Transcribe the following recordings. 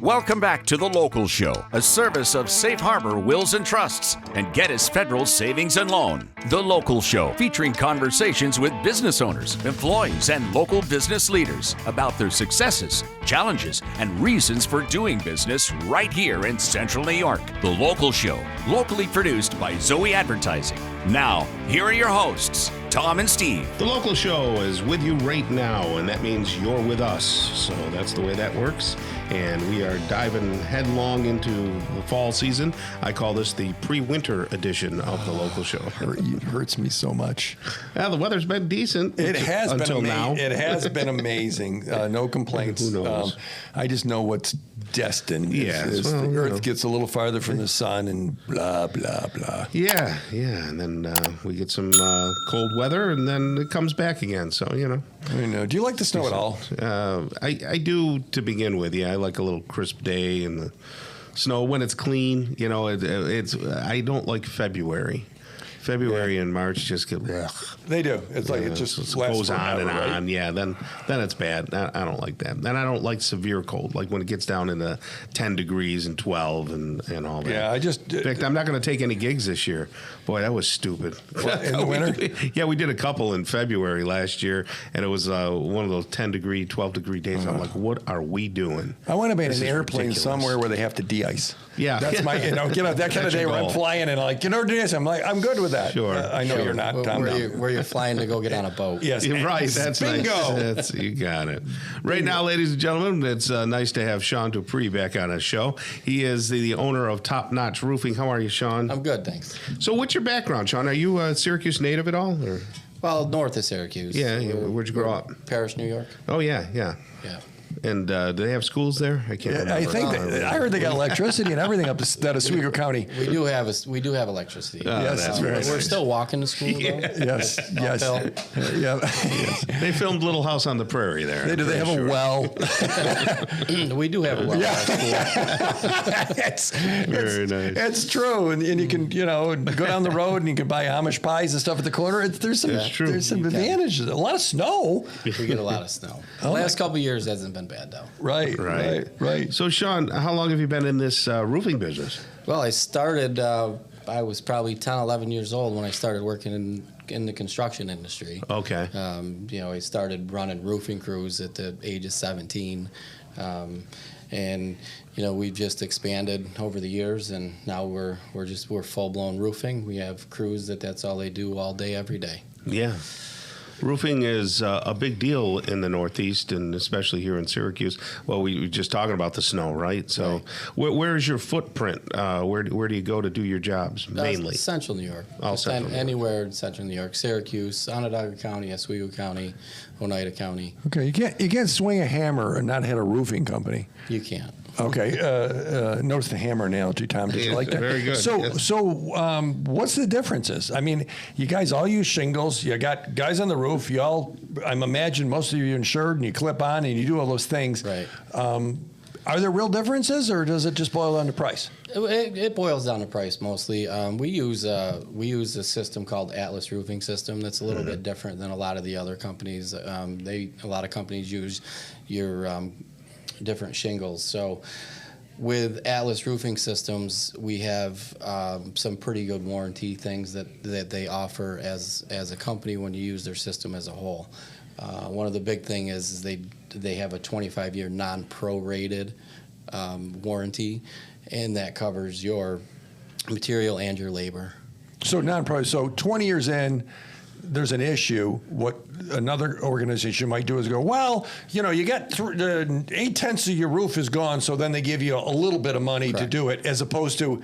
Welcome back to The Local Show, a service of Safe Harbor Wills and Trusts and Geddes Federal Savings and Loan. The Local Show, featuring conversations with business owners, employees, and local business leaders about their successes, challenges, and reasons for doing business right here in Central New York. The Local Show, locally produced by Zoey Advertising. Now, here are your hosts, Tom and Steve. The Local Show is with you right now, and that means you're with us. So that's the way that works. And we are diving headlong into the fall season. I call this the pre-winter edition of the Local Show. It hurts me so much. Yeah, the weather's been decent. It has until been now. It has been amazing. No complaints. Who knows? I just know what's destined. Yeah, The Earth gets a little farther from the sun, and blah blah blah. Yeah, and then we get some cold weather, and then it comes back again. So I know. Do you like the snow at all? I do to begin with. Yeah, I like a little crisp day and the snow when it's clean. It's I don't like February. February and March just get. They do. It's like it just goes on and right? on. Yeah, then it's bad. I don't like that. Then I don't like severe cold, like when it gets down into 10 degrees and 12 and all that. Yeah, In fact, I'm not going to take any gigs this year. Boy, that was stupid. In the winter? Yeah, we did a couple in February last year, and it was one of those 10 degree, 12 degree days. I'm like, what are we doing? I want to be in This an is airplane ridiculous. somewhere where they have to de-ice. Yeah. That's my, that kind of That's day your where I'm goal. flying and de-ice. I'm like, I'm good with that. Sure, I know sure. you're not, Tom. Where you're flying to go get on a boat. Yes. You're right. That's Bingo. nice. You got it. Right now, ladies and gentlemen, it's nice to have Shawn Dupree back on our show. He is the owner of Top Notch Roofing. How are you, Shawn? I'm good, thanks. So what's your background, Shawn? Are you a Syracuse native at all? Or? Well, north of Syracuse. Yeah, where'd you grow up? Paris, New York. Oh, yeah. Yeah. And do they have schools there? I can't remember. I think I heard they got electricity and everything up that Oswego County. We do have electricity. Yes, that's very We're nice. still walking to school, though. Yes. Uphill. Yeah. They filmed Little House on the Prairie there. They do. They have a well. We do have a well at our school. Very nice. It's true, and you can go down the road and you can buy Amish pies and stuff at the corner. There's some advantages. A lot of snow. We get a lot of snow. The last couple of years hasn't been bad, though. Right. So, Shawn, how long have you been in this roofing business? Well, I started, I was probably 10, 11 years old when I started working in the construction industry. Okay. I started running roofing crews at the age of 17. And we've just expanded over the years, and now we're full-blown roofing. We have crews that's all they do all day, every day. Yeah. Roofing is a big deal in the Northeast, and especially here in Syracuse. Well, we were just talking about the snow, right? So where is your footprint? Where do you go to do your jobs, mainly? Central New York. All Just Central New York. Anywhere in Central New York. Syracuse, Onondaga County, Oswego County, Oneida County. Okay, you can't swing a hammer and not hit a roofing company. You can't. Okay, notice the hammer analogy, Tom. Did you like that? Very good. So, what's the differences? I mean, you guys all use shingles. You got guys on the roof. You all, I'm imagine most of you insured, and you clip on, and you do all those things. Right. Are there real differences, or does it just boil down to price? It boils down to price mostly. We use a system called Atlas Roofing System that's a little bit different than a lot of the other companies. A lot of companies use your different shingles. So with Atlas Roofing Systems, we have some pretty good warranty things that they offer as a company when you use their system as a whole. One of the big thing is they have a 25-year non-prorated warranty, and that covers your material and your labor. So non-pro. So 20 years in, there's an issue. What another organization might do is go, well, you got 8/10 of your roof is gone, so then they give you a little bit of money to do it, as opposed to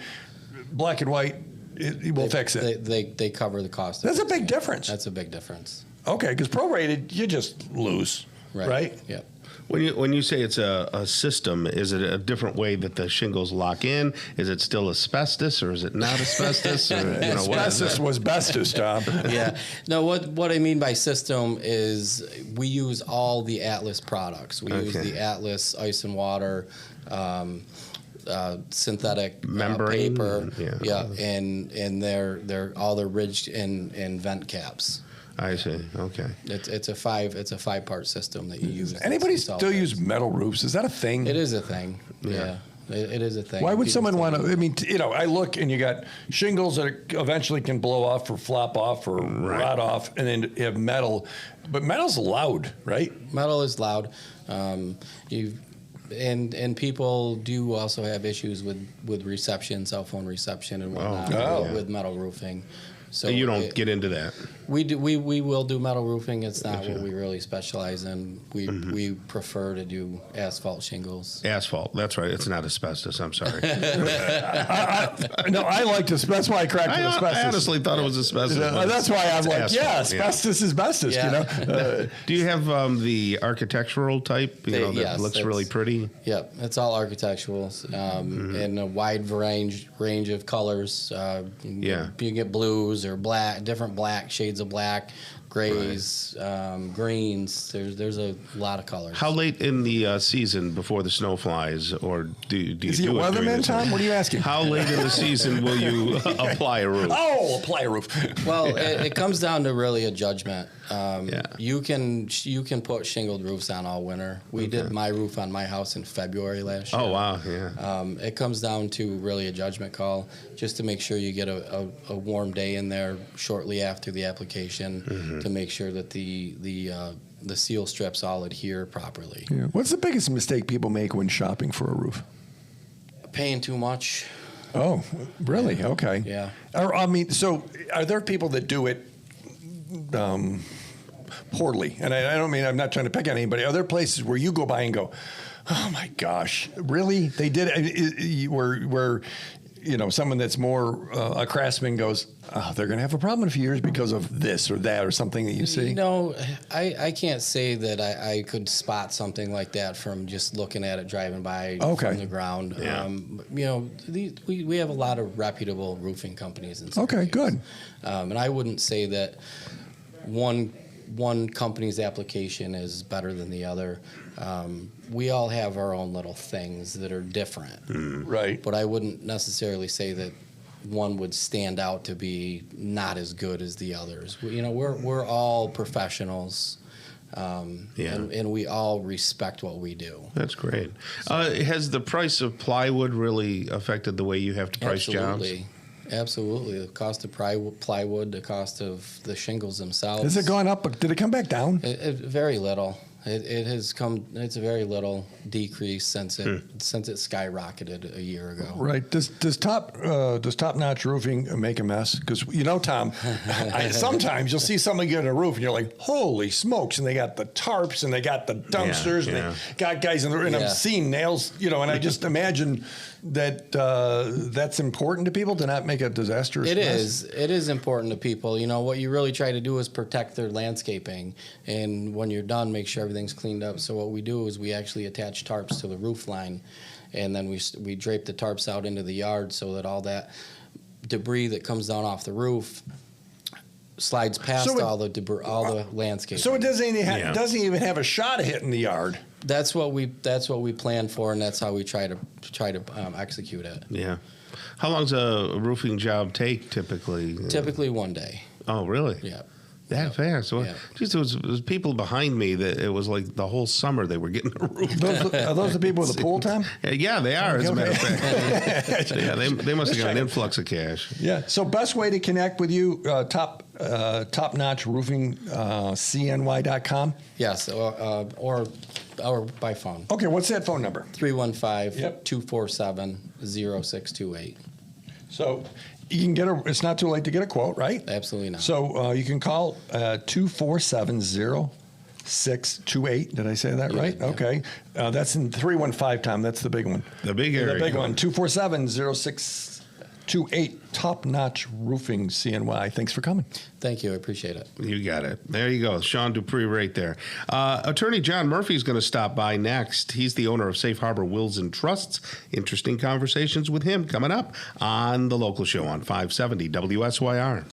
black and white. We'll fix it. They cover the cost. That's a big difference. That's a big difference. Okay, because prorated, you just lose, right? Yep. When you say it's a system, is it a different way that the shingles lock in? Is it still asbestos, or is it not asbestos? Or, Asbestos was bestos, Tom. Yeah. No, what I mean by system is we use all the Atlas products. We use the Atlas ice and water, synthetic membrane, paper, and they're ridged in vent caps. I see. Okay. It's a 5-part system that you use. Anybody still use metal roofs? Is that a thing? It is a thing. Yeah. It is a thing. Why would People someone still want to? do it. I mean, I look and you got shingles that eventually can blow off or flop off or rot off, and then you have metal. But metal's loud, right? Metal is loud. And people do also have issues with reception, cell phone reception, and whatnot with metal roofing. So you don't get into that. We do. We will do metal roofing. It's not what we really specialize in. We prefer to do asphalt shingles. Asphalt. That's right. It's not asbestos. I'm sorry. No, I like to. That's why I cracked the asbestos. I honestly thought it was asbestos. That's why I'm like, asphalt, asbestos is asbestos. Yeah. You know. Do you have the architectural type? That yes, looks really pretty. Yep, it's all architectural in a wide range of colors. You can get blues or black, different black shades of black, grays, greens. There's a lot of colors. How late in the season before the snow flies, or do you Is he a do it during weatherman, the Tom? What are you asking? How late in the season will you apply a roof? Oh, apply a roof. Well, it comes down to really a judgment. You can put shingled roofs on all winter. We did my roof on my house in February last year. Oh wow, yeah. It comes down to really a judgment call, just to make sure you get a warm day in there shortly after the application to make sure that the seal strips all adhere properly. Yeah. What's the biggest mistake people make when shopping for a roof? Paying too much. Oh, really? Okay. Yeah. So are there people that do it poorly? And I don't mean, I'm not trying to pick on anybody. Are there places where you go by and go, oh my gosh, really? They did it? Where someone that's more a craftsman goes, oh, they're going to have a problem in a few years because of this or that or something that you see? I can't say that I could spot something like that from just looking at it driving by from the ground. Yeah. We have a lot of reputable roofing companies in Syracuse. Okay, good. And I wouldn't say that one company's application is better than the other. We all have our own little things that are different. Right. But I wouldn't necessarily say that one would stand out to be not as good as the others. We're all professionals, and we all respect what we do. That's great. Has the price of plywood really affected the way you have to price jobs? Absolutely. The cost of plywood, the cost of the shingles themselves. Has it gone up? Did it come back down? Very little. It has come. It's a very little decrease since it skyrocketed a year ago. Right. Does Top Notch Roofing make a mess? Because Tom, sometimes you'll see somebody get a roof and you're like, holy smokes! And they got the tarps and they got the dumpsters and they got guys in the and I'm seeing nails. And I just imagine that that's important to people to not make a disastrous mess. It is important to people. What you really try to do is protect their landscaping, and when you're done, make sure everything's cleaned up. So what we do is we actually attach tarps to the roof line, and then we drape the tarps out into the yard so that all that debris that comes down off the roof slides past all the debris, all the landscaping. So it doesn't even have a shot of hitting the yard. That's what we plan for, and that's how we try to execute it. Yeah. How long does a roofing job take typically? Typically 1 day. Oh, really? Yeah. That fast? Well, just there was people behind me that it was like the whole summer they were getting a roof. Are those the people with the pool, Tom? Yeah, they are. As a matter of fact, they must have got an influx of cash. Yeah. So best way to connect with you, Top Notch Roofing, CNY.com. Yes, or by phone. Okay, what's that phone number? 315-247-0628. So you can it's not too late to get a quote, right? Absolutely not. So you can call 247-0628. Did I say that right? Yeah. Okay. That's in 315, Tom. That's the big one. The big area. The big one. 247-0628. Top Notch Roofing, CNY. Thanks for coming. Thank you. I appreciate it. You got it. There you go. Shawn Dupree right there. Attorney John Murphy is going to stop by next. He's the owner of Safe Harbor Wills and Trusts. Interesting conversations with him coming up on The Local Show on 570 WSYR.